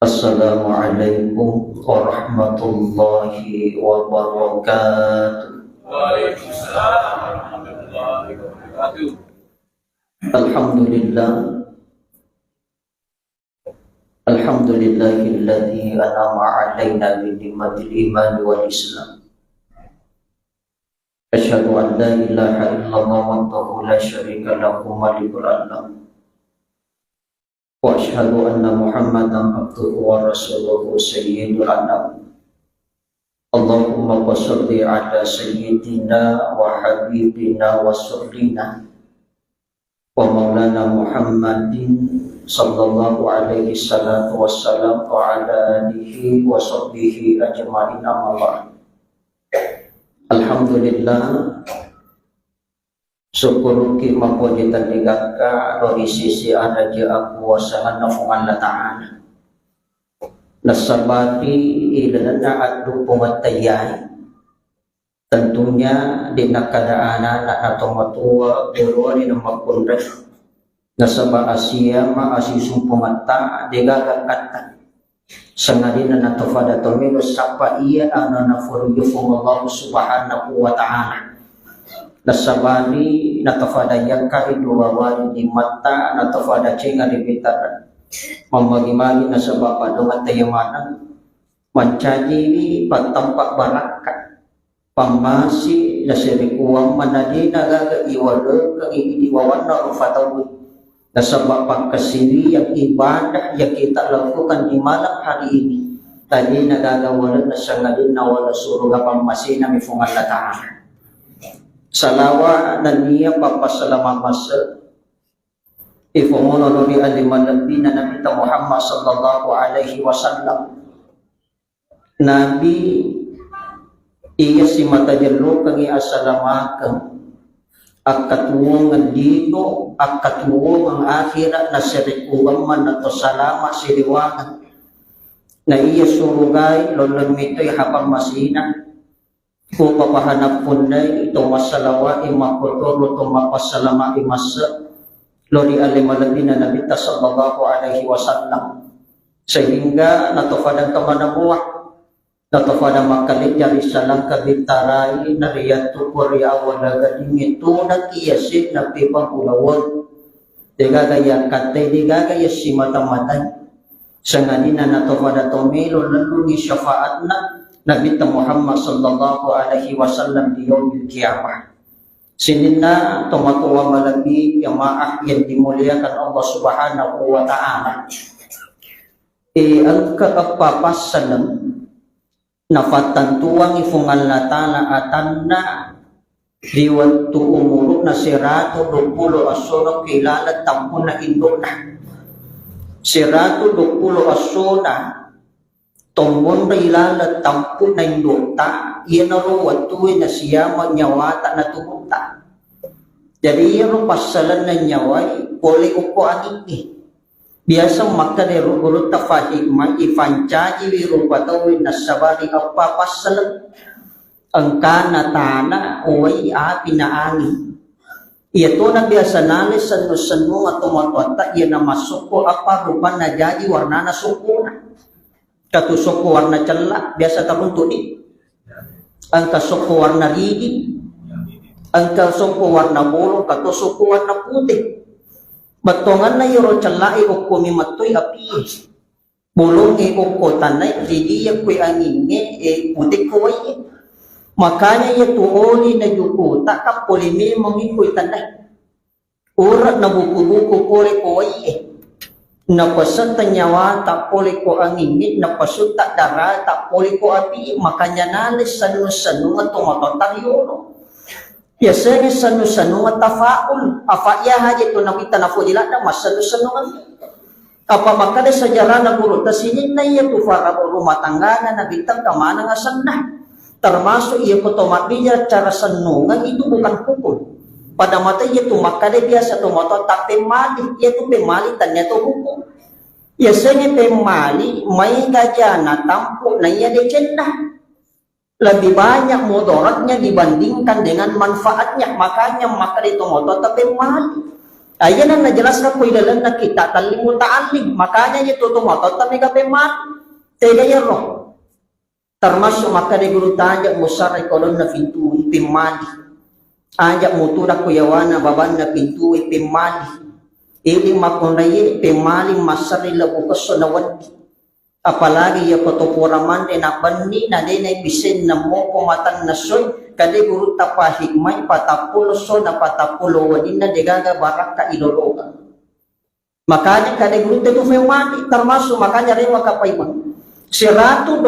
Assalamualaikum warahmatullahi wabarakatuh. Waalaikumsalam warahmatullahi wabarakatuh. Alhamdulillah, alhamdulillahilladzi an'ama 'alaina bi ni'matil iman wal islam. Asyhadu an la ilaha illallah wahdahu la syarika lahu malikul alam. Wa asyhadu anna Muhammadan abduhu wa rasuluhu sayyidul anam. Allahumma shalli ala sayyidina wa habibina wa sullina wa maulana Muhammadin sallallahu alaihi salatu wassalam wa ala alihi wa sahbihi ajma'in amma ba'd. Alhamdulillah, syukur ki mapojitan digaka dari sisi adaja aku wasahan nafungan la ta'ala nasabati ilalana adu pumatayay tentunya di nakadaanan atau matua berwani na magkundres nasaba Asia maasisong pumata digagakatan sangadina natofada tomino sapa iya ana nafuriyufung Allah subhanahu wa ta'ala nasabani natafada yakka iduwawani di mata natafada cenga di bitar mamagi-magi nasaba padungan tayamanan mancaji patampak baraka pamasi nasiri uang manadi nagaga iwala kang idiwawan na rufatawi nasaba pagkasiri yang ibadah yang kita lakukan di malam hari ini tadi nagaga wala nasangadin na wala suruga pamasina mifungan la ta'ala. Salawa dan niya papasalama masa ifumono nuri alimalabbi na Nabi Muhammad sallallahu alaihi wasallam. Nabi iya si matajallo kang iasalamakan akatuwong ang dito akatuwong ang akhirat na sirikuwang man nato salama siriwangan na iya surugay lolong mito'y habang masina kung papahanap punday itong masalawa imakotoro itong mapasalama imasa lori alimalabina nabita sallallahu alaihi wasallam sehingga natofadan kamanamuah natofadan makalit jari salang kabitaray nariyatu kurya walagading ito nakiyasin na pipang ulawon digagaya katay digagaya si matamatay sanganina natofadan tomelo lalu ni syafaat na Nabi Muhammad sallallahu alaihi wasallam di yaumil qiyamah. Sinina tumatuwa malabi jamaah yang dimuliakan Allah Subhanahu wa taala. Ang kakapapasalam nafatan tuwang ifungan la taala atanna di waktu umuruk na siratu 20 asuna kilala tampun na indona. Siratu 20 asuna tombon ilala tampu na indota iya na ruwatuwi na siya manyawata na tumunta jadi iya pasalan na nyaway poli uko aniki biasa maka de rugurut tafahigma ifancaji wirupatawi na sabari apa pasalan ang kana tana uway api na angin iya to na biasa nalis sanu-sanu nga tumatwata iya na masuko apa rupa na jadi warna na sukuna katusok warna celak biasa tabuntuni ang kasok warna ridi ang kasok warna bolo katusok warna putih batongan na yoro celak ikukumi matoy api bolong ikukko tanay ridi yakoy angine putih kuway makanya ya tuoli na yukuta kapulimi mangikoy tanay urat na buku-buku kore kuway napasat nyawa tak boleh ko angin napasut tak darah tak boleh ko api makanya nalis sanu-sanu atau matotariyono biasanya sanu-sanu tafaul afaya haja tu nakita na fujilat na masanu-sanu apa makanya sejarah na guru tasinin na iya tu para rumah tangga na nabitang kamana nga sanna termasuk iya kotomat bijar cara senungan itu bukan hukum pada mata ia tu makade biasa tu moto tak pemali ia tu pemali tanya tu hukum biasanya pemali mai gajana tampu na ia decenda lebih banyak mudaratnya dibandingkan dengan manfaatnya makanya makade tu moto tak pemali Ayan ang najelaskan ko ilalan na kita talim mutaalim. Makanya itu tumotot kami kapeman. Tega yero. Termasuk maka di guru tanya musar ikolon na pintu pimali. Ajak mutura kuyawana baban na pintu pimali. Ili makunrayi pimali masari labu kesonawan. Apalagi ya potopuraman din na bani na din ay bisin na mo kumatan na soy. Kadi guru tapa hikmay patapulo so na patapulo wadin na degaga barak ka ilologa. Makanya kadi guru tetu femani termasuk makanya rin makapaiman. 120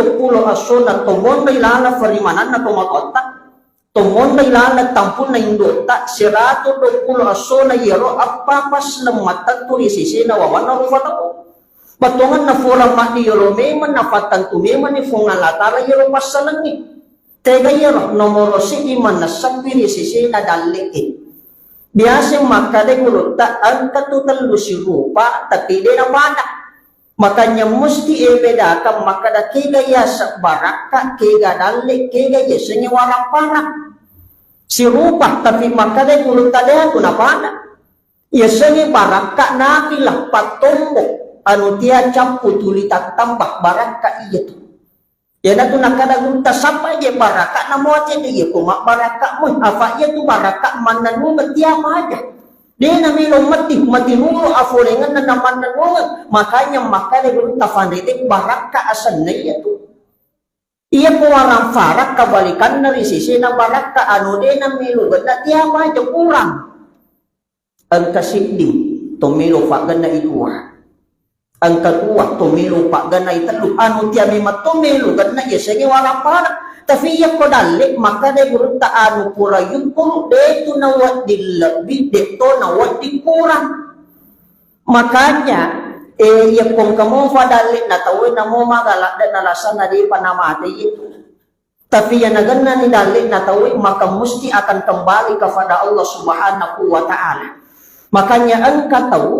aso na tumon na ilala farimanan na tumakota. Tumon na ilala tampun na indota. 120 aso na yero apapas na matatu isisi na wawan na rufat ako. Batungan na furang mati yero meman na fatan tumeman ni fungalatara yero pasalangin. Tega yero nomoro si iman na sapiri sisi na dalikin. Biasa makade guluta ang katutal si rupa tapi di na mana. Makanya mesti ebedakan makada kegaya sa baraka kega dalik kegaya senya warang parak. Si rupa tapi makade guluta dia tu na mana. Ya senya baraka nakilah patombo anu tia campu tulita tambah baraka iya tu. Ya na tu nakada gunta sampai je baraka na mo ate de ko ma baraka mo apa ya tu baraka manan mo betia aja de na milo mati nulo afolengan na naman na makanya makanya gunta fandete baraka asan na ya tu iya ko warang farak kabalikan na sisi na baraka anu de na milo ganda tia aja kurang ang kasiding tumilo pa ganda iduwa. Ang kedua tumilo pak ganay telu anu tiami matumilo ganay yesenge wala para tapi ya ko dalik maka de gurta anu pura yukum de tu nawat dilebih de to nawat dikurang makanya ya kung kamu fadalik na tawin na mo magalak dan nalasan na di panamate itu tapi ya naganna ni dalik na tawin maka mesti akan kembali kepada Allah Subhanahu wa taala makanya engkau tahu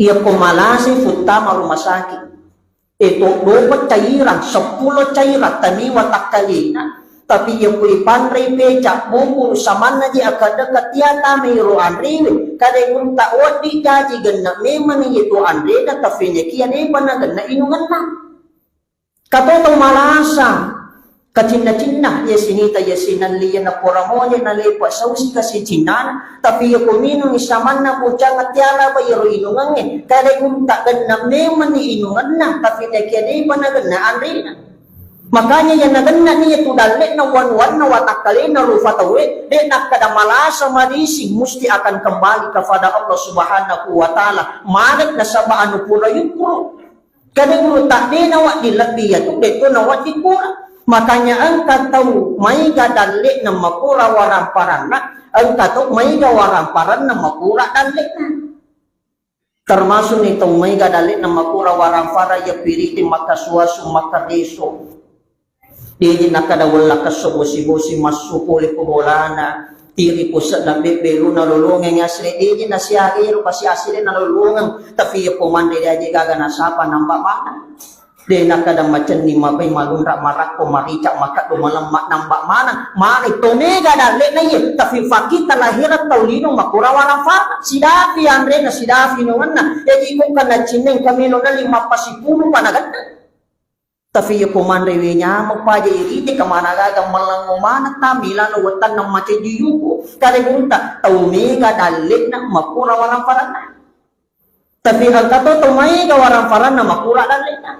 ia pemalasi utama rumah sakit itu 2 cairan 10 cairan taniwa takalina tapi ia pui pandai pecak bumbu samana ji akan dekat tiata meiru andriwe kadai gunta wadi jaji genna memang itu andre da tafine kia ne pana genna inungan na katotong malasa kacinna-cinna ya sinita ya sinaliya na poramonya na lepa sausi kasi cinan tapi ya kumino ni saman na pucang at yala ba yaro inungan kada kunta ganna meman ni inungan na tapi na kaya ba na ganna andri na makanya yan na ganna niya tudalit na wanwan na watakali na rufatawe de nakada malasa marising musti akan kembali kepada Allah Subhanahu wa ta'ala magat na sabaan pura yung puro kada kunta de na wak dilabih ya tu de to na wak dikura makanya engkau tahu mai gadalik na makura warang parana engkau tahu mai ga warang parana makura dalik termasuk nitong mai gadalik na makura warang para ya piriti makasuasu makadeso di nakadawala kasobosi-bosi masukuli kubolana tiri pusat na bebelu na lulungan asli di na siya iro kasi asli na lulungan tapi ya pumande aja gaga nasapa nambak mana de nakada macam ni mapai malunrak marak ko maricak maka do malam nambak mana mari tomega dalik na ye tapi fakita lahirat taulino makura wala fa sidafi andre na sidafi no na jadi ko kana cineng kami no na 50 panagan tapi ye komande we nya mapaje iri kamana gaga malango mana tamila no watan na mace diyuko kare gunta tomega dalik na makura wala fa tapi angkato tomai ga wala fa na makura dalik na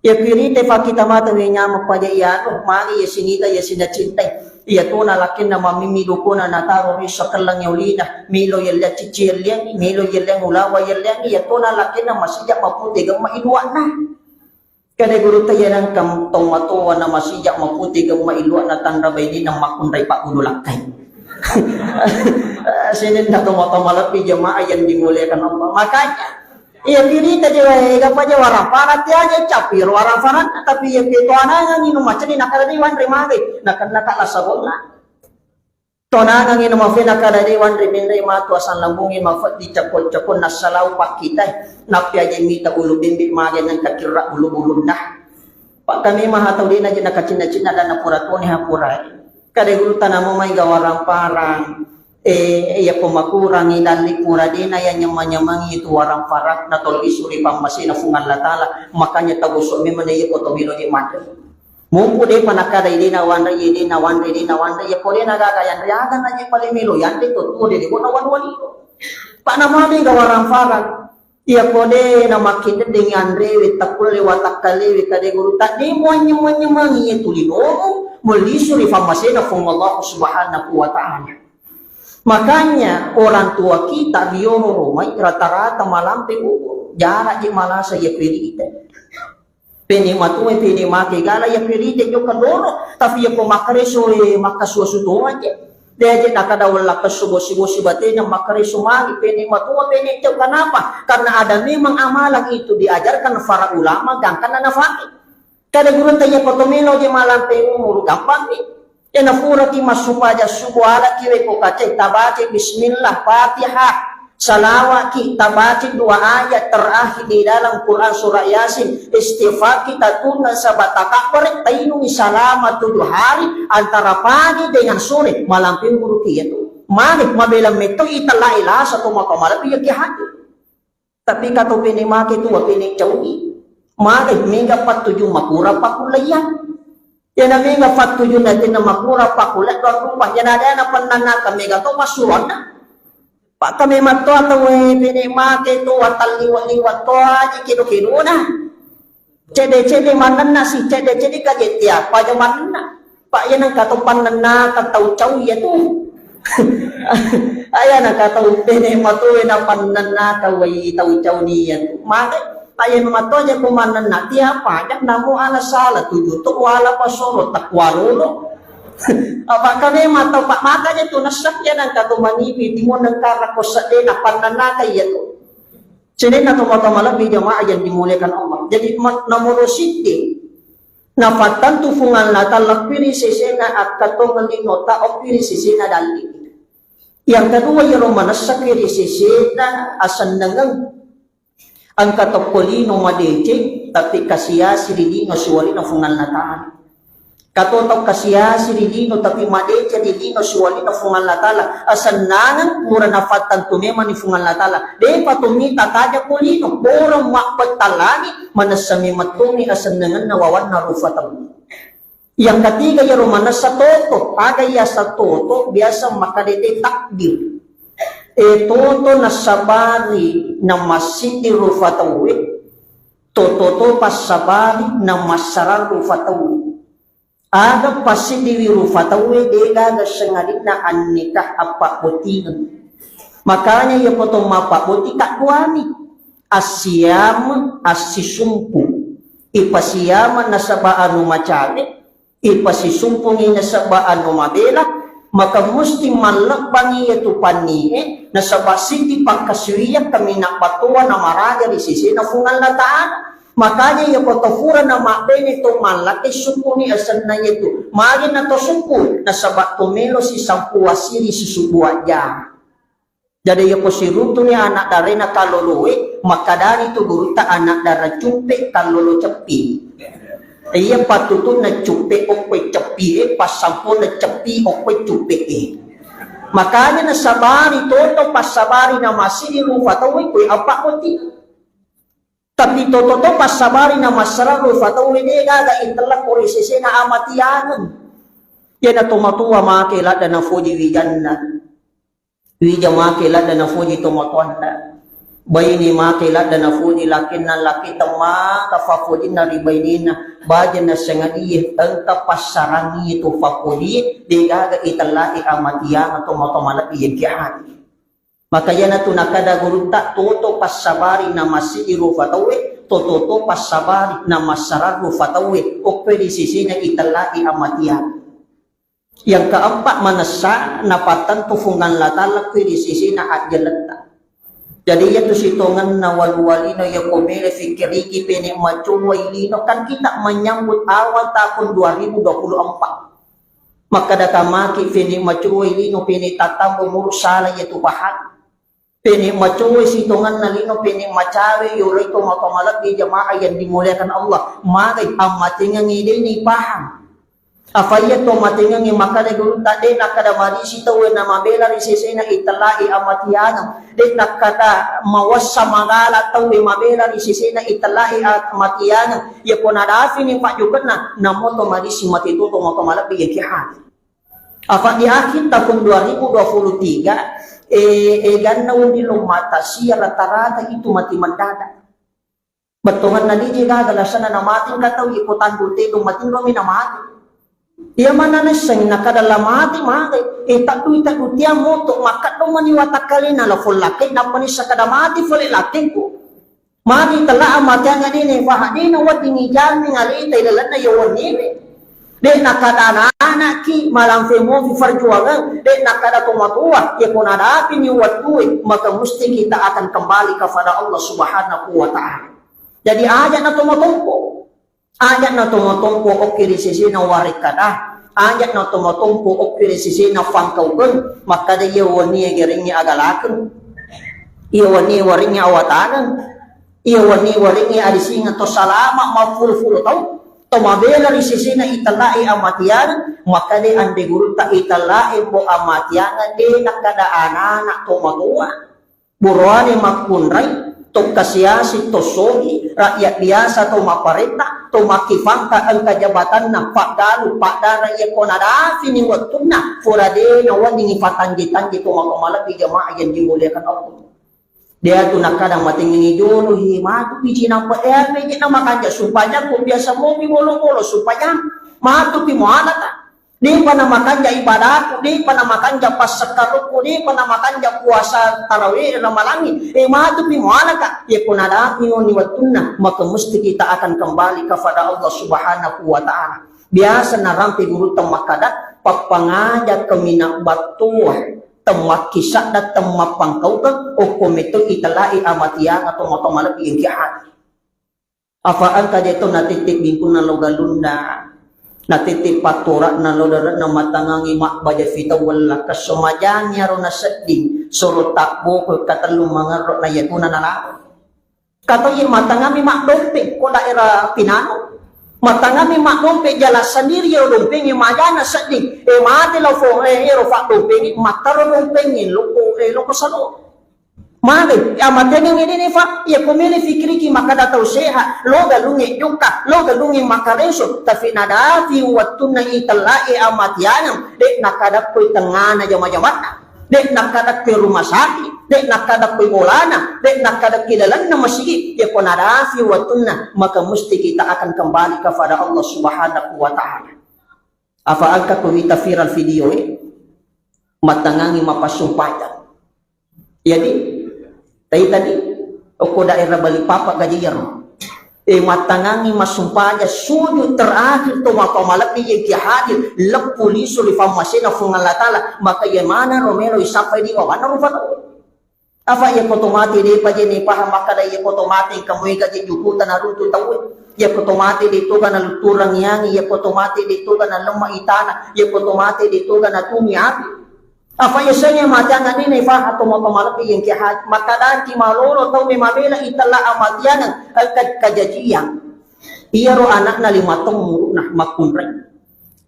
ya pirite fakita mata wenya mapaja iano mari ya sinita ya sinacintai ya tuna lakin na mamimido ko na nataro ri sakalang yaulina milo yalla cicil yang milo yalla ulawa yalla ya tuna lakin na masijak maputi gam mailwa na kada guru tayanan kam tong matuwa na masijak maputi gam mailwa na tanda bayni nang makunday pa ululakay sinin na tumatamalap ni jamaah yang dimuliakan Allah makanya iya diri tadi wae gapaja warang parat aja capir warang parat tapi ya itu ananga nginu macam ni nakala di wan remage nakala kala sabonna tonanga nginu mafi nakala di wan remende ma tu asan lambungin mafat di cakol-cakol nasalau pak kita napi aja mita ulu bimbit mage nang kakira ulu-ulu dah pak kami mah atau dina jena kacina-cina dan napuratoni hapurai kada guru tanamu mai gawarang parang ya pemakurang idalik muradina yang nyamanyamangi itu warang farak na tolbisuri pamasina fungan latala makanya tagusok mi manay ko tomino di mate mumpu de panakada idina wanda ya pole nagagayan yagan na di palimilo yan dito to de ko na wanwali pa namami ga warang farak iya pole na makita dengan rewi takul watak kali kade guru tadi mo nyamanyamangi itu lino mulisuri pamasina fungan Allah subhanahu wa ta'ala. Makanya orang tua kita biono rumah rata-rata malam jarak di malasa ya perite. Peni matue peni make gala ya perite jo kadoro tapi ya pemakreso makasusu to aja. Dia nakada wala kasubo-sibo batenya makreso magi peni matua peni jo kenapa? Karena ada memang amalan itu diajarkan para ulama dan karena nafaki. Kada guru tanya potomino di malam pengu gampang nih. Ena furati masupaja subuala kiwe ko kace tabace bismillah Fatihah salawat kita baca 2 ayat terakhir di dalam Quran surah Yasin istighfar kita tuna sabat takbir tainu salamat 7 hari antara pagi dengan sore malam minggu itu mari mabela meto itala ila satu makamala piya hati tapi kato pinimaki tu pini cawi mari mingga 47 makura pakulayan yan na nga fatu yun natin na makura pa kulat at rumah yan na na panana kami gato masuron na pa kami mato at pinimake to at taliwat to aji kino na cede manan na si cede kagetya pa yung manan na pa yan ang katupan na kataw-chaw yan to ayan ang kataw pinimato na panana kaway taw-chaw niyan makit tayo matonya kumanan na tiap pajak namu ala salah tujuh tu wala pasoro takwarulo apa kami matau pak makanya tu nasak ya nang katu manipi timon nang karako sa na pananaka ya tu sini na tumatama lebih jamaah yang dimuliakan Allah jadi nomor siti nafatan tu fungan lata lakpiri sisena akato ngelinota opiri sisena dali yang kedua ya romanasak kiri sisena asan nangang ang katopolino madece tapi kasiya sirilino suwalino fungal natala katotok kasiya sirilino tapi madece dilino suwalino fungal natala asanangan mura nafatan tumema ni fungal natala de patumita taja polino borong makpatalani manasami matumi asanangan nawawan na rufatamu yang ketiga ya romana sa toto ada ya sa toto biasa makadete takdir toto nasabari na masiti rufatawi toto pasabari na masarar rufatawi ada pasiti rufatawi dega ga sengalit na annikah apa putingan makanya ya potong mapa putika kuami asyam asisumpu ipasiyama nasabaan macari ipasisumpungin nasabaan mabela maka mesti malakbangi itu panihe na sa basiti pagkasuriyak kami nakpatuwa na maraga di sisi na fungal na taan makanya yung potofura na makben ito malaki supo ni asan na ito magi na to supo na sa batumelo si sampuasiri si subuwa dyan jadi yung posiruto ni anak dari na kaluluwi makadari to guruta anak dara cumpe kalulu cepi iya patutun na cupe okwe cepi pasampo na cepi okwe cupe makanya na sabari toto pasabari na masiri rufatawi kwe apa koti tapi toto pasabari na masara rufatawi de gaga intelak korisisi na amatianan yan na tumatuwa makila da na fuji wijanna wijang makila da na fuji tumatuanda bayini makila da na fuji lakin na laki tama kafafuji na ribainina bajan na sengadi ang kapasarangi itu fakuli digaga italai amatiya atau matomalaki yagyahani makanya na tunakada gurunta toto pasabari na masiru fatawe toto pasabari na masararu fatawe o pwede sisi na italai amatiya yang keempat manasa napatan tufungan latalak pwede sisi na adjalata jadi ya tu sitongan na walwalino ya komele fikiriki pene macuwailino kan kita menyambut awal tahun 2024 maka datamaki pene macuwailino pene tatang umur salah ya tu pahat pene macuwai sitongan na lino pene macawe yore to makamalak di jamaah yang dimuliakan Allah magai amatinga ngide ni paham Afaya to matingang makada gurunta de nakada marisi to na mabela risese na italai amatiana de nakada mawassa magala to mabela risese na italai amatiana ya ponadafi ni pajukan na moto marisi matito to moto malabi ya kihat. Apa di akhir tahun 2023 ganna undi lumata siya rata-rata itu mati mendadak. Betongan na di jiga galasana na mating kataw ikutan dulte dumating kami na mati. Ia mana naseng nakadalamati mati itatu tiang moto makat do maniwata kali na la fulake na panisa kadamati fuli laking ko mari tala amati ang ini fahadi na wati ngijan ngali taidalan na yawan nime de nakadana ki malam femo fi farjuangan de nakada tumatua ya kunada pini watui maka mesti kita akan kembali kepada Allah Subhanahu wa taala. Jadi aja na tumatumpo ayat na tumatumpo o kirisisi na warikada ayat na tumatumpo o kirisisi na fangkaukan maka da yawani garingnya agalakan yawani waringnya awatanan yawani waringnya adisinga to salama maful-ful tau to mabela risisi na italai amatian maka de ande guru ta italai po amatian de nakada anak tumatua buruani makunrai to kasiasi to sogi rakyat biasa to maparenta to makifangka ang kajabatan na pagdalu pagdara ya konada fini watuna furade na wani fatanggi-tanggi to makamalapi jamaah yang dimuliakan Allah. Dia tu nakadang matingin idolo himatu piji na pa meje na makanja supaya kung biasa mo bolo supaya matu pi mo anata di pa na makanja ibadat, di pa na makanja pasakaruko, di pa na makanja puasa tarawih na malangi. Matupi mo ka, ya kunadapi mo ni watuna, maka mesti kita akan kembali kepada Allah Subhanahu wa taala. Biasa na rampi gurutang makadat, papangajak kami na batuah, temak kisah na temak pangkautan, o komito italai amatiang atau motomalap yung kihat. Afaan ka dito natitik bingkun na logalunda, natitip paturak na lodara na matangangi makbaja fita wala kasumajang yaro na seding suru takbo ko katalong mga ro na yatuna na lang kato yung matangami makdompe ko daerah Pinano matangami makdompe jala sendiri yaro dompeng yung majana seding mati lau fo yaro fak dompeng mataro dompeng loko salo Mari, amateng ini fa, ya pemilih fikri ki maka datau sehat, lo galungi juka, lo galungi makareso, tapi nada fi waktu na italai amatianam, dek nakadak koi tengana jama-jamana, dek nakadak koi rumah sakit, dek nakadak koi bolana, dek nakadak kidalan na masjid, ya pun nada fi waktu na, maka mesti kita akan kembali kepada Allah Subhanahu wa taala. Apa angka kita viral video ini, matangangi mapasumpatan. Jadi tadi aku daerah Balikpapan gajiyar matangangi masumpaja sujud terakhir to mapamalapi yang kihadir lepuliso li famasina fungalatala maka yamana romero isapay di awana rufa apa ya kotomati di pajeni paham maka da ya kotomati kamu gaji jukutan naruto tahu ya kotomati di to kana luturang yang ya kotomati di to kana lemah itana ya kotomati di to kana tumi api apa yasanya matanga nini fa atau mapamalapi yang kihat makadan ki malolo tau mabela itala amatianan alkad kajajiang iya ro anak na 5 tong nah makunre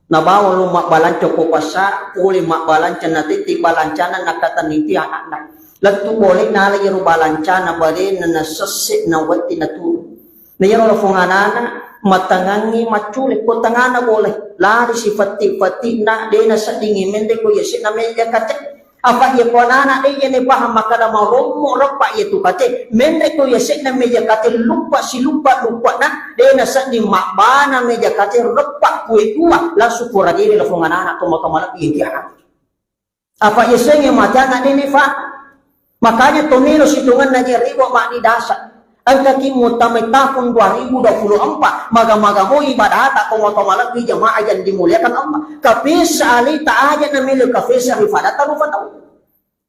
na bawa lo makbalanco ko pasa uli makbalanca na titi balancana nakataniti anak na lagtu boleh na lagi ro balancana bale na nasasik na wati na tu na yaro lo funganana matangangi maculi ko tangana boleh lari si fati na de na sa dingi mende ko yesi na meja kate apa ye ko nana de ye paham makada maromo ropa ye tu kate mende ko yesi na meja kate lupa na de na sa di makbana meja kate ropa ko tua la supura de la funganana ko makamala ye dia apa yesi nge matanga de fa makanya tomiro situngan na je riwa mani dasa ang kakimut tamay tahun 2024 maga-maga mo ibadah kung matamalak di jamaah yang dimuliakan Allah kapis alita aja na milo kapis rifada tarufa tau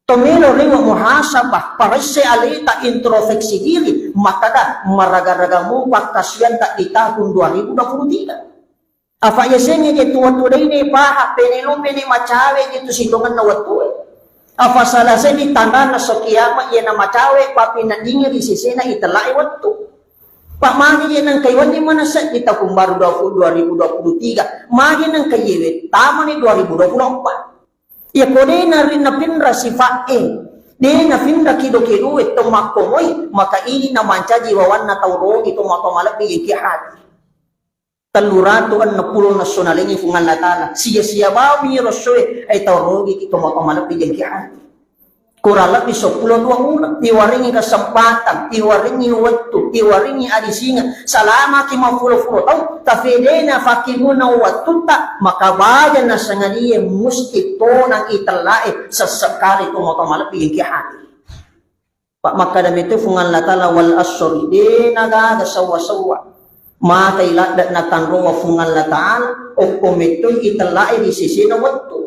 tomilo riwa muhasabah parese alita introspeksi diri maka da maraga-raga mo pagkasyan tak di tahun 2023 apa yasenya je tuwa-tuwa ini paha penilumpi ni macawe gitu situngan na watuwe apa salah saya ditanda na sa kiyama iya na macawe papi na dingi di sisena italai waktu Pak magi yang kaiwan di mana set kita pun baru 2023, magi yang kaiwan taman ni 2024. Ya kode na pinra sifat de na pinra kido ito makomoy maka ini na manca jiwawan na tauro ito makamalapi ikihat. Taluratu an napulong nasyonal ini fungan latala siya bawi rosoy ay tauro ito makamalapi ikihat. Kurang lebih 10 ulang, tiwaringi kesempatan, tiwaringi waktu, tiwaringi adisinga, selama 50 tahun, tafidena fakihuna waktu tak, maka bayan na sangaliya musti tonang italai sesekali itu motomalapin yang hati. Pak maka dami itu fungan latala wal asri dena gaga sawa-sawa. Maka ilat na tanruwa fungan latala, o komito italai di sisi na waktu.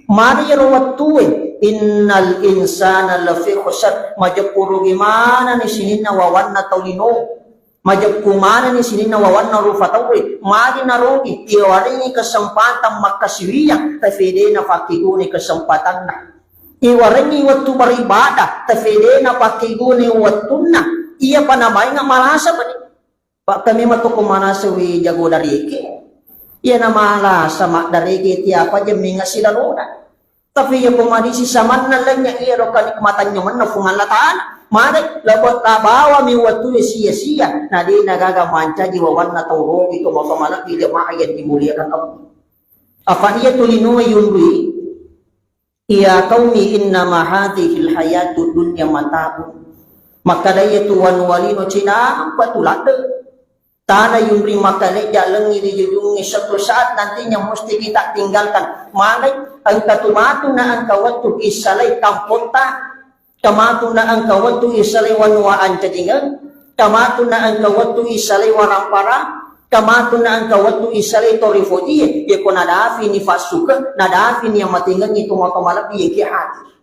Mari rawatuin innal insana lafi khusar majapuru gimana ni sinin na wawan na taulino majap kumana ni sinin na wawan na rufatawi mari narugi iwaringi kesempatan makasiwiya tafide na fakiguni kesempatan na iwaringi waktu beribadah tafide na fakiguni waktu na iya panamay nga malasa ba ni Pak kami matukumana sawi jago dari iki iya na malasa mak dari iki tiapa jaminga sila luna tapi ya pemadisi saman na lang niya iro kanikmatan nyo man na fungan lataan. Mari, labot labawa mi watu siya na di nagagamancha jiwawan na tauro ito makamalak di jamaayan dimuliakan ako. Apa iya tulino yunwi iya kaumi inna mahadihil hayatu dunya matabu. Maka daya tuwan walino cina patulada. Tana yunri makale jalan iri jujungi satu saat nantinya mesti kita tinggalkan. Malay ang katumatu na ang kawatu isalay kampota, kamatu na ang kawatu isalay wanwaan cadingan, kamatu na ang kawatu isalay warampara, kamatu na ang kawatu isalay torifodi, ya ko nadafi ni fasuka, nadafi ni matingan ito makamalap iya hati.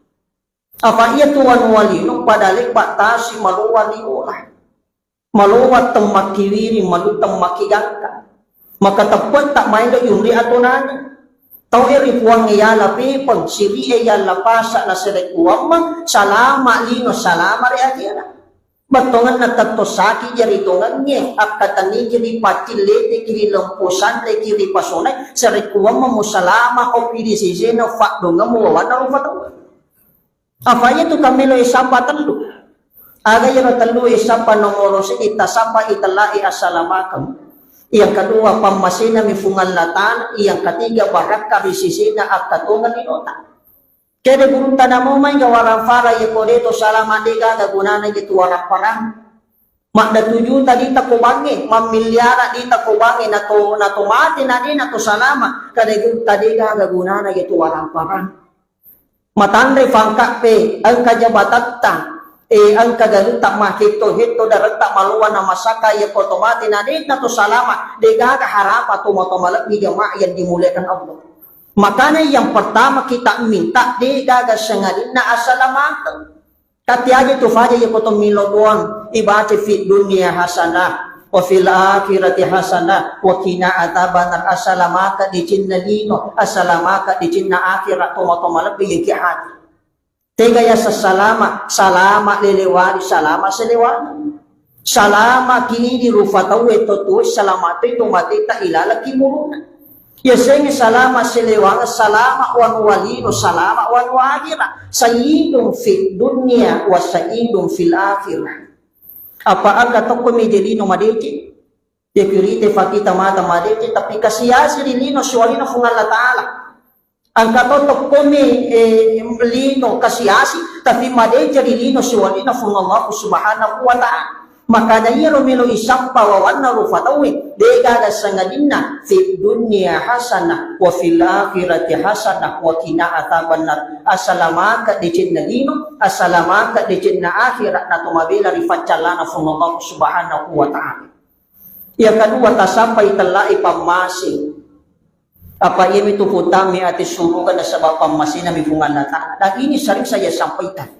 Apa iya tuan walino padalik batasi maluwali olah. Maluwat tang makiwiri, malutang makigangka. Maka tapat tak main do yunri atunana. Tau iri puang iyala pipang, siri iyala pasa na sirek uwang salama lino, salama reatina. Batongan na tatosaki jaritongan niya, akatani kiri patilete, kiri lempusan, kiri pasonay, sirek uwang mo salama o pirisisi na fakdonga mo wawan na rufatawan. Apa itu kami lo isapa telu. Aga yung telu isapa nomoro si itasapa italai asalamakam. Yang kedua pamasina mifungan latan, yang ketiga baraka risisina at katungan inota. Kaya burunta na mo may gawarang fara yung kodeto salamat diga gagunana gitu warang parang. Makda tujuh tadi tak kubangi, mamilyara di tak kubangi na to mati na di na to salama. Kaya tadi gagunana gitu warang parang. Matandai fangkak pe ang kajabatatta. Ang kagalutak makito hito daragta maluwa na masaka ya otomati na dit na to salama de gaga harapa to motomalak di jamaah yang dimuliakan Allah. Makanya yang pertama kita minta de gaga sengadin na asalamat. Katiaja tu faja ya potom milobuan ibati fit dunia hasanah wa fil akhirati hasanah wa qina adzabannar asalamaka di jinna lino asalamaka di jinna akhirat to motomalak di hati. Tega ya salama, salama lelewari, salama selewani. Salama kini di rufataw ito tu, salama ito matita ilalaki muruna. Ya sengi salama selewani, salama wan walino, salama wan wahira. Sayidung fil dunia, wa sayidung fil akhirah. Apa ang katong kumidelino madeti? Ya kirite fakita mata madeti, tapi kasiyasi rilino, suwalino fungal na ta'ala. Ang katotok kumi lino kasiyasi tapi made jadi lino suwali na fung Allah subhanahu wa ta'ala maka dahil rumilo isang pawawan na rufatawi dega sangadina fi dunya hasanah wa fil akhirati hasanah wa qina adzabannar asalamaka di jinna lino asalamaka di jinna akhirat na tumabila rifacalana fung Allah subhanahu wa ta'ala. Yang kedua tasampai telai pamasing apa ia itu hutang mi ati surugan na sabab pamasina mi fungan lata. Dan ini sering saya sampaikan.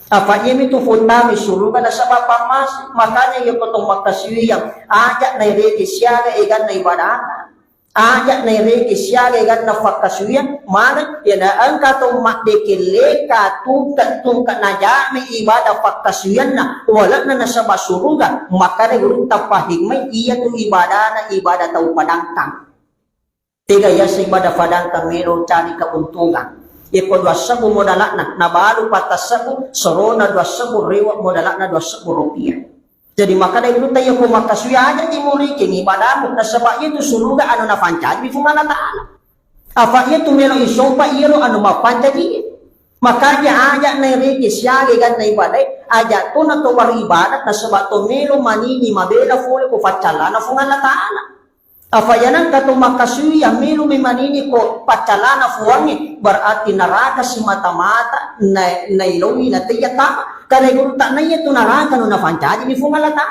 Apa ia itu hutang mi surugan na sabab pamas. Makanya ia potong makasih yang ajak na ireti siaga igan na ibadah. aja na reki siya gan na fakasuyan mana ya na ang katong makdekile ka tungkat na jami ibadah fakasuyan na wala na nasa basuruga maka na gurung tapahigmay iya tu ibadah na ibadah tau padangkang tiga ya sa ibadah padangkang mero cari keuntungan ipo 2,000 modalak na baru 4,000 sorona 2,000 rewak modalak na 2,000 rupiah. Jadi maka dari itu tayo ko makasuya aja di mulikin ibadah mo na sabak itu suluga ano na pancad bi fungala taala. Apa itu melo isopa iro ano mapancad di. Maka dia aja na reki siya gan na ibadah aja to na to war ibadat na sabak to melo manini mabela fole ko facala na fungala taala. Apa yanan kato makasuya melo may manini ko facala na fuwangi berarti naraka si mata-mata na ilawi na tiya tama. Karena guru tak naya tu naraka no nafancaji ni fungalata.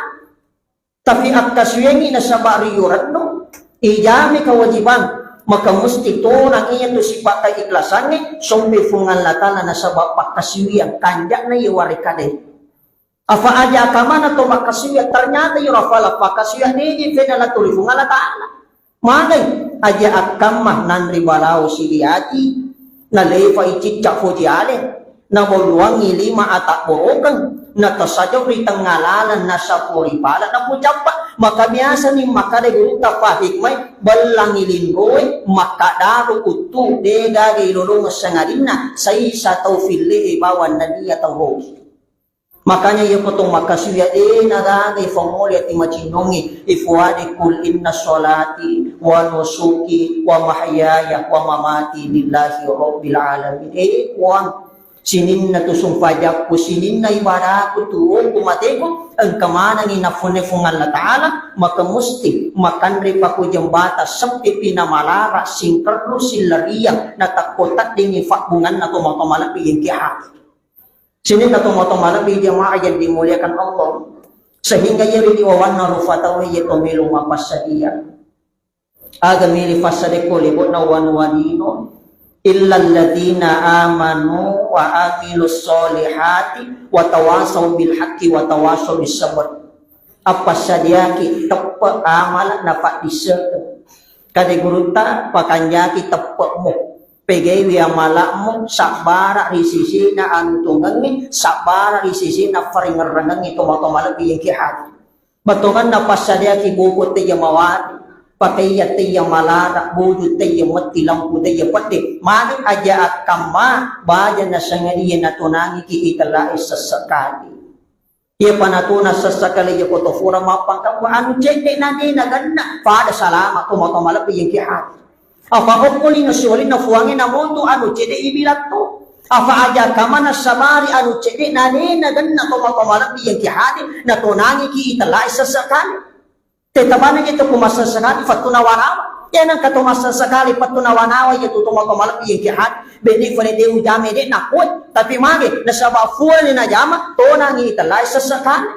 Tapi akasyengi na sabari yurat no. Ijami kewajiban. Maka mesti to nang iya tu sifat keikhlasan ni. Sombe fungalata na nasabab pakasyen kanjak na iwarikade. Apa aja akamana to makasyen ternyata yurafala pakasyen ni fenala tuli fungalata. Magay aja akamah nan ribalau siliati na lefa icicak fujiale. Na muluangi 5 atak borokan na tasajaw ri tangalalan na sa puripala na pucapa maka biasa ni makade guru tapahikmay balangi linggoy makadaro utu dega gilulong sangadina sa isa tawfili bawan na niya tawros makanya yung potong makasuya nagagay famoli at imacinongi ifuwadi kul inna solati wa nusuki wa mahayaya wa mamati lillahi rabbil alamin kuang sinin na tusong pajak ko, sinin na ibadah ko tuong kumate ko, ang kamana ni nafunefungan na taala, makamusti, makanri pa ko diyang bata, sampi pinamalara, singkarlo silariya, natakotat din ifakbungan na tumatumalapi yung kihati. Sinin na tumatumalapi diyang maayan dimuliakan Allah, sehingga yari diwawan na rufatawi yung tumilong mapasadiya. Agamili fasade ko libot na wanwanino, illa alladhina amanu wa amilus solihati wa tawasaw bil haqqi wa tawasaw bis sabr. Apa sadiaki tepa amal na pakisa kade guruta pakanjaki tepa mo pegay wi amala mo sabara risisi na antungan sabara risisi na faringerangan ito matomalabi yung kihat batungan na pasadiaki bukot te yamawati pakai ya tayang malata budu tayang mati lampu tayang pati mani aja akama baja na sangaliya na tunangi ki italai sasakali iya panatuna sasakali ya kotofura mapang anu cete na di naganda pada salama tumatomalapi yung kihat apa okuli na siwali na fuwangi na moto anu cete ibilat to apa aja kama na samari anu cete na di naganda tumatomalapi yung kihat na tunangi ki italai sasakali tetapan itu kumasa sekali fatuna wanawa yan ang katumasa sekali fatuna wanawa itu tumatumalapi yung kihat bedi fane de ujame de nakot tapi magi nasaba full ni na jama to nang italay sa sekali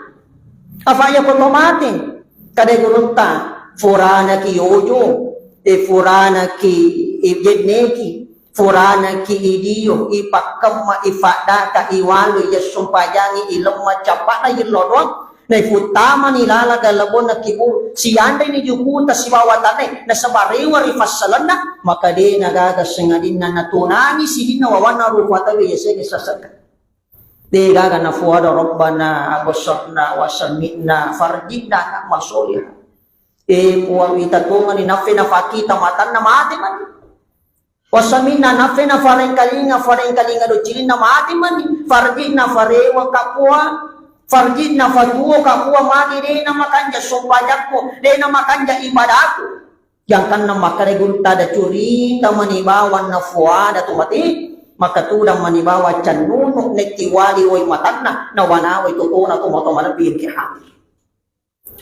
afaya ko tomatin kade gurunta furana ki yojo furana ki ibjedneki furana ki idiyo ipakama ifada ka iwalu ya sumpayangi ilom macapa na yilodong na ifutama nilala galabon na kibur siyanda ni jukuta si bawatane na sa bariwa rifasalan na makadi nagagasing na natunani si hinawawan na rupatawi yasegi sasaka di gaga na fuwada rabbana agosokna wasamikna farjidna na masolih puwang itatungan ni nafi na fakita matan na mati man wasamikna nafi na farengkalinga docilin na mati man farjidna farewa kapua farjid na fatuo kakuwa magi de na makanja sompajak ko de na makanja ibadako yang kan na makaregulta da curi ta manibawan na fuada tumati makatudang manibawa canunok nektiwali way matanna na wanaway tutuna tumotomana pin kiha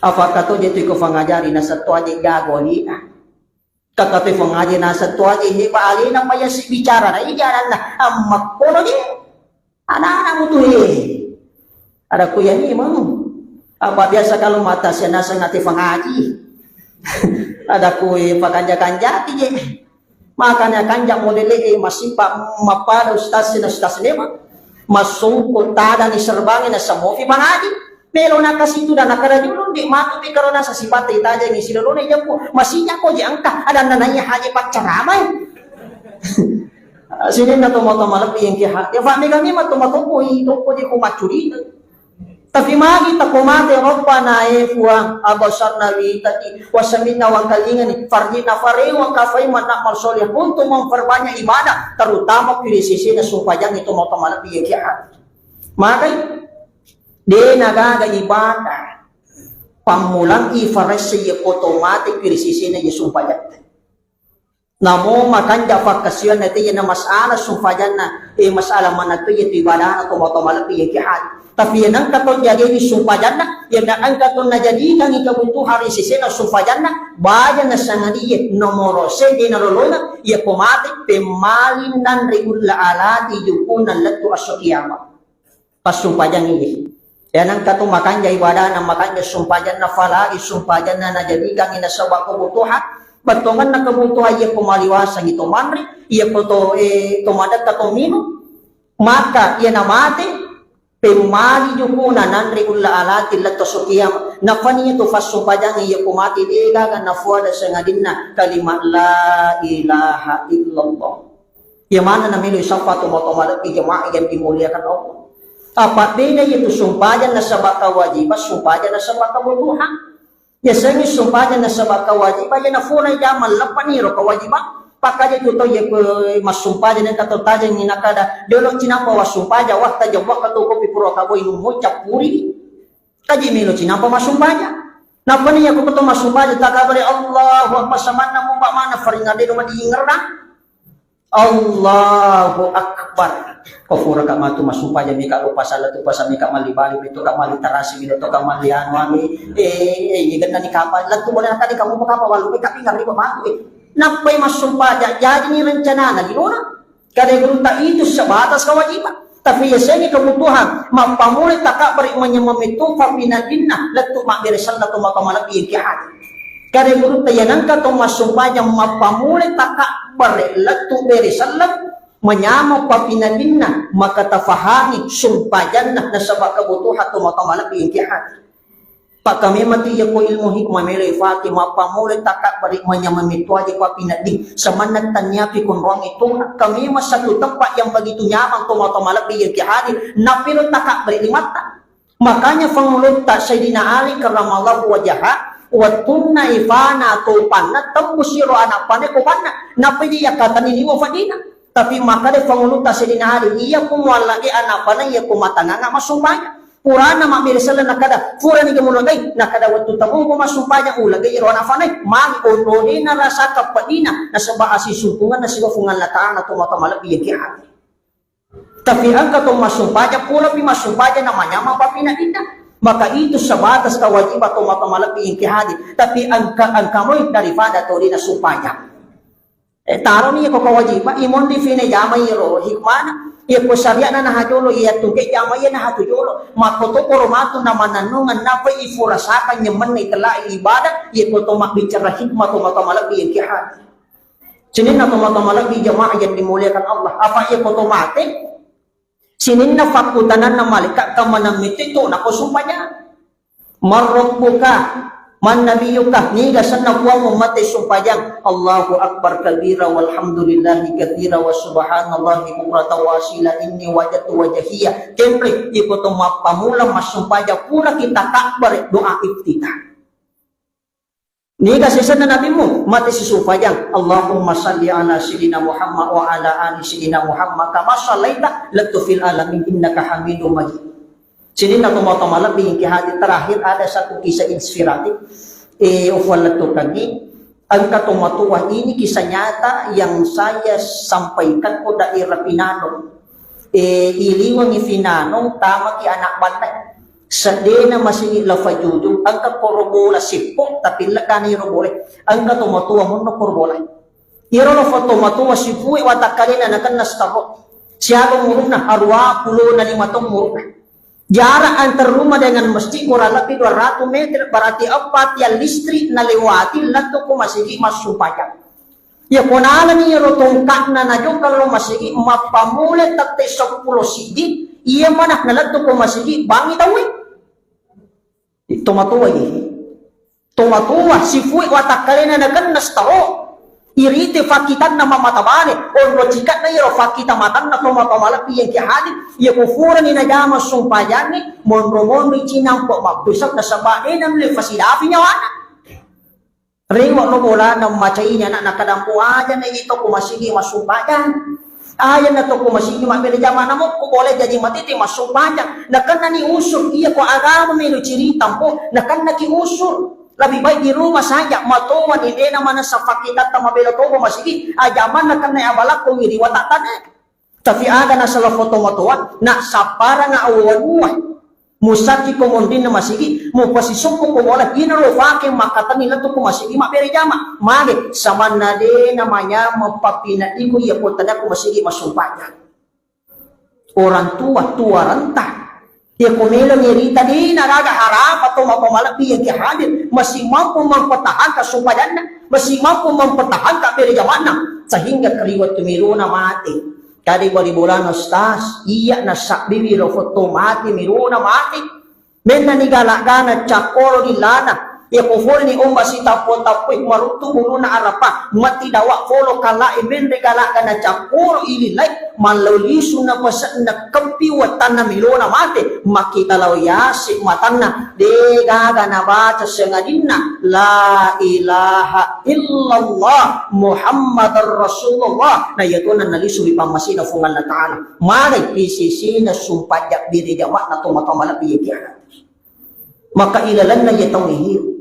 apa kato jeti ko fangajari na satto aje gagoli kakate fangaje na satto aje he pa ali na mayasi bicara na ijaran na makkono je ana mo to ada kuya ni mang apa biasa kalau mata siya nasa ngati fangaji ada kuy pakanja-kanja je makanya kanja modele masipa mapado stas lema masungko tada ni serbangin na sa mofi pangaji Melo na kasi itu dan nakara julo di matu di karona sa sifat ita aja ni sila rone japo masihnya ko di angka ada nananya haji pacaramay. Sini na tomato malapi yang kiha. Ya fa kami matomato ko ito ko di kumacuri. Tapi magi ta kumate rabbana fuang abasar nabi tati wasamina wa kalingan farjina fare wa kafai mana mal soleh untuk memperbanyak ibadah terutama pilih sisi na supaya itu mau malapi yang kiha. Maka de nagaga ibadah pamulang ifaras siya otomatik pirisisi na sumpayat. Namo makan dapat kasihan natin yan na masala sumpayan na masala man nato yung ibadah na tumotomalapi yung kihan. Tapi yan ang katon jadi ni sumpayan na yan ang katon na jadi kang ikabuto hari sisi na sumpayan na bayan na sangadi nomoro se di narolona ya otomatik pemalin dan regula alati yukunan latu asokiyama pasumpayan ini. Yan ang katumakan niya ibadah na makan niya sumpayan na falagi, sumpayan na najadikan inasawa kebutuhan, batongan na kebutuhan iya kumaliwasan ito manri, iya po to tumadat katumino, maka iya na mati, pemali yukuna nanri ulla alati lato sukiyam, na faniya to fas sumpayan iya kumati, ilagan na fuada sa ngadin na kalimat la ilaha illallah. Iya mana na milo isang patumotomalat, ijama'i yan dimuliakan Allah. Apabila itu sumpahan na sabak kewajiban, sumpahan na sabak kebutuhan. Biasanya sumpahan na sabak kewajiban, ya na funay jaman lapaniro kewajiban. Pakaya itu ya mas sumpahan na katotajan ni nakada. Dolo cinapa was sumpahan, wakta jawab katuko pipuro kabo inumo capuri. Kaji milo cinapa mas sumpahan. Napa niya ko to mas sumpahan takabali Allahu akbar samanna mo ba mana faringade no madiingerna. Allahu akbar. Kofura ka matu masupa jadi ka lupa salah tu pasami ka malibali itu ka mali tarasi gitu ka mali anu ami ganda ni kapal lantu boleh tadi kamu apa walu ka pingar riba matu napai masumpa jadi ni rencana na gimana kada grunta itu sebatas kewajiban tapi yasanya kebutuhan mapamuli taka beri menyemamitu fapinadinna latu mak beresan latu makamala piyahan kada grunta yanangka to masumpa yang mapamuli taka beri latu beresan menyama papinadinna maka tafahami sumpayan na sabak kebutuhan atau makamala piyahan pak kami mati ya ko ilmu hikmah melay Fatima pamuli takak bari menyamami itu aja papinadin semanat tanya pikun ruang itu kami mas satu tempat yang begitu nyaman atau makamala piyahan napilo takak bari limata makanya pengulut tak Sayyidina Ali karramallahu wajhah wa tunna ifana atau panna tembusiro anak pane ko panna napili yakatan ini mo fadina. Tapi maka de panguluta Sayyidina Ali iya kumwalagi anak pana iya kumatanga nga masumpanya purana mamirisala nakada purani kemulagay nakada watu tabung ko masumpanya ulagay iro anak pana magi ononi na rasa kapadina na saba asisukungan na sigafungan lataan na tumatamalabi yakihan tapi ang katong masumpanya pula pi masumpanya namanya mapapinadina maka itu sebatas kewajiban tumatamalabi yakihan tapi ang kamoy daripada tori na sumpanya taro niya ko kawajiban imon di fine jamay ro hikmana iya ko syariat na nahajolo iya tuge jamay na hatujolo makoto koromato na mananungan na pa ifurasakan nyaman na itala ibadah iya ko to makbicara hikmah to matamalabi yang kihan sinin na to matamalabi jamaah yang dimuliakan Allah apa iya ko to mate sinin na fakutanan na malika kamanamiti to na ko sumpanya marrabbuka man nabiyuka ni gasan na kuwa mo mati sumpayang Allahu akbar kabira walhamdulillahi kathira wa subhanallahi bukrata wa asila inni wajatu wajahiyya kempre ikoto mapamula masumpaya pura kita takbar doa iftitah ni gasan na nabi mo mati si sumpayang Allahumma salli ala sayyidina Muhammad wa ala ali sayyidina Muhammad kama sallaita latu fil alamin innaka hamidum majid. Sini na tumatamala bingki hadi terakhir ada satu kisah inspiratif ufalatu kagi ang katumatuwa ini kisah nyata yang saya sampaikan ko daerah Pinanong iliwang Pinanong tama ki anak banay sa dena masih lafajudu ang kaporobola sipo tapi lakani robole ang katumatuwa mo no korbola iro no fotomatuwa sipo watakalina nakan nastabo siya muruna harwa pulo na 5 muruna. Jarak antar rumah dengan masjid kurang lebih 200 meter berarti apa yang listrik na lewati lato ko masigi masumpayan. Ya kunala ni rotongkat na najo kalau masigi mapamule tate 10 sidi iya mana na lato ko masigi bangi tawi. tomatuwa yi tomatuwa sifui watakalena na kan nastaro irite fakitan na mamatabane on wajikat na iro fakita matan na tomatomala yang kihadi ya kufura ni najama sumpayani monromon cinang po magbisak na sabane ng lefasilafi niya wana ringo no bola na macay niya na nakadampo aja na ito kumasigi masumpayan ayan na to kumasigi mapilajama na mo kung boleh jadi matiti masumpayan nakan na ni usur iya ko agama may luchiritan po nakan na ki usur lebih baik di rumah saja matuan hindi naman sa fakitat na mabelo to kumasigi ajaman nakan na abalak kung iri watatan tapi ada na sa foto matuan na sa para nga awan musaki komondin na masigi mo pasisumpo ko wala ginaro faking makatan nila to kumasigi maperejama mage sama na de namanya mapapinati ko iya po tanda kumasigi masumpanya orang tua renta ya kumelo nyerita di naraga harap atau mapamalapi yang kihadir masih mampu mempertahankan sumpayannya masih mampu mempertahankan perejamana sehingga keriwat tumiruna mati tadi bari bulan ustaz iya nasak bibi lo foto mati miruna mati mena ni galak-gana cakoro di lana ya kufur ni umba si tapo-tapo marutu buluna arapa mati dawa kolo kala imen galak-gana cakoro ililay malaulisu na pasan na kampi watan na miruna mati makita law yasi matanna de gaga na baca sengadina la ilaha illallah muhammadar rasulullah na yato na nalisu ipamasina fungal na ta'ala maray pisisi na sumpajak diri jawa na tumatamalat biyakya maka ilalan na yatong ihir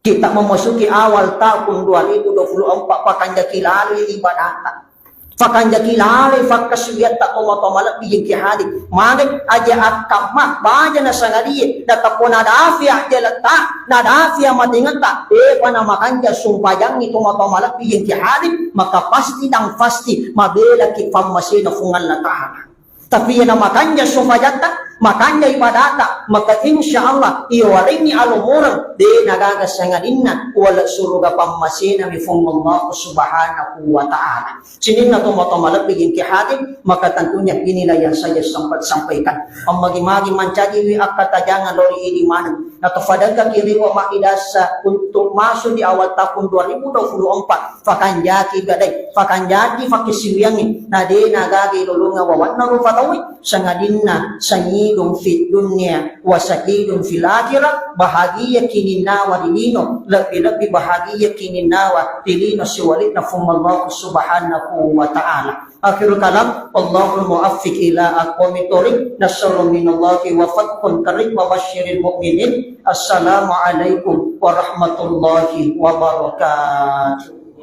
kita memasuki awal tahun 2024 pakanja kilali ibadata pakanja kilali fakasuyat tak tumatamalat biyakya maray aja akamah baja na sangaliye datapon nadafia jalata nadafia matingata panamakanja sumpajang ni tumatamalat biyakya maka pasti dan pasti mabela kipamasina fungal na ta'ala tapi yang makanya sumpajata makanya ibadata maka insyaallah iwarini alumuran de nagagasangandina wala suruga pamasina mi Allah subhanahu wa ta'ala sinin na tumatamalat bigin kihati maka tentunya inilah yang saya sempat sampaikan ang magi-magi mancagi wi akatajangan lori idiman atau fadaga kiri wa maidasa untuk masuk di awal tahun 2024 fakanjaki gadai fakanjaki fakisiwiangi nade nagagi lulunga wawan na rufatawi sangadinna sangidong fit dunia wasakidong fil akhirah bahagia kinina wa dilino lebih-lebih bahagia kinina wa dilino siwalit na fumallahu subhanahu wa ta'ala akhirul kalam Allahul muwaffiq ila aqwamit thoriq nasrun minallahi wa fathun qarib wa basyiril mu'minin assalamu alaikum warahmatullahi wabarakatuh.